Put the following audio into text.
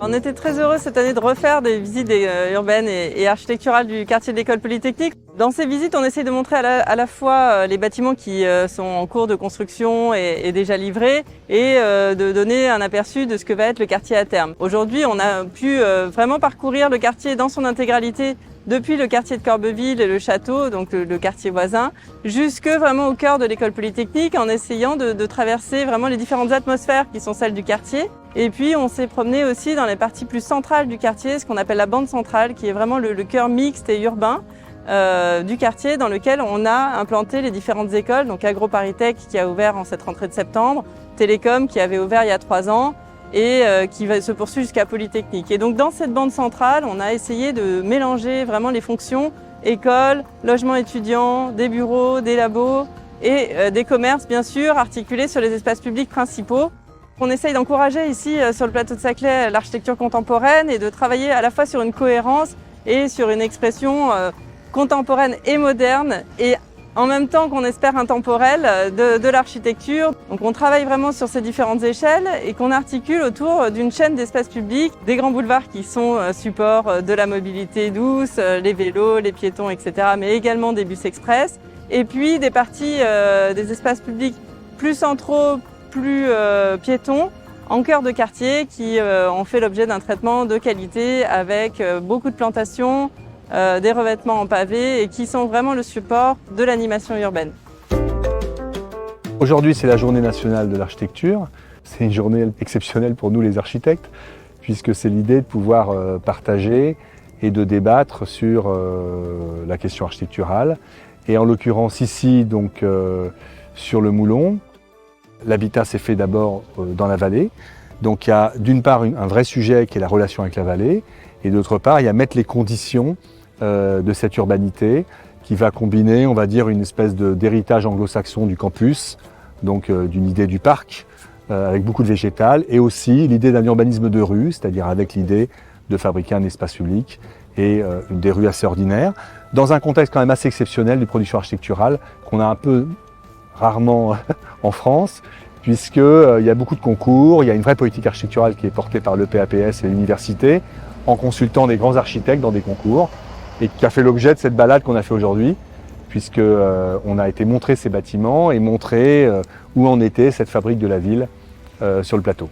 On était très heureux cette année de refaire des visites urbaines et architecturales du quartier de l'École Polytechnique. Dans ces visites, on essaie de montrer à la fois les bâtiments qui sont en cours de construction et déjà livrés et de donner un aperçu de ce que va être le quartier à terme. Aujourd'hui, on a pu vraiment parcourir le quartier dans son intégralité depuis le quartier de Corbeville et le château, donc le quartier voisin, jusque vraiment au cœur de l'École Polytechnique en essayant de traverser vraiment les différentes atmosphères qui sont celles du quartier. Et puis on s'est promené aussi dans les parties plus centrales du quartier, ce qu'on appelle la bande centrale, qui est vraiment le cœur mixte et urbain du quartier dans lequel on a implanté les différentes écoles, donc AgroParisTech qui a ouvert en cette rentrée de septembre, Télécom qui avait ouvert il y a 3 ans, et qui se poursuit jusqu'à Polytechnique. Et donc dans cette bande centrale, on a essayé de mélanger vraiment les fonctions école, logement étudiant, des bureaux, des labos et des commerces bien sûr, articulés sur les espaces publics principaux. On essaye d'encourager ici sur le plateau de Saclay l'architecture contemporaine et de travailler à la fois sur une cohérence et sur une expression contemporaine et moderne et en même temps qu'on espère intemporelle de l'architecture. Donc on travaille vraiment sur ces différentes échelles et qu'on articule autour d'une chaîne d'espaces publics, des grands boulevards qui sont support de la mobilité douce, les vélos, les piétons, etc. mais également des bus express. Et puis des parties des espaces publics plus centraux, plus piétons, en cœur de quartier qui ont fait l'objet d'un traitement de qualité avec beaucoup de plantations, des revêtements en pavé et qui sont vraiment le support de l'animation urbaine. Aujourd'hui, c'est la journée nationale de l'architecture. C'est une journée exceptionnelle pour nous les architectes, puisque c'est l'idée de pouvoir partager et de débattre sur la question architecturale. Et en l'occurrence ici, donc, sur le Moulon, l'habitat s'est fait d'abord dans la vallée. Donc il y a d'une part un vrai sujet qui est la relation avec la vallée, et d'autre part, il y a mettre les conditions de cette urbanité qui va combiner, on va dire, une espèce d'héritage anglo-saxon du campus, donc d'une idée du parc, avec beaucoup de végétal, et aussi l'idée d'un urbanisme de rue, c'est-à-dire avec l'idée de fabriquer un espace public et des rues assez ordinaires, dans un contexte quand même assez exceptionnel de production architecturale qu'on a un peu rarement en France, puisqu'il y a beaucoup de concours, il y a une vraie politique architecturale qui est portée par le PAPS et l'université, en consultant des grands architectes dans des concours, et qui a fait l'objet de cette balade qu'on a fait aujourd'hui, puisqu'on a été montrer ces bâtiments et montrer où en était cette fabrique de la ville sur le plateau.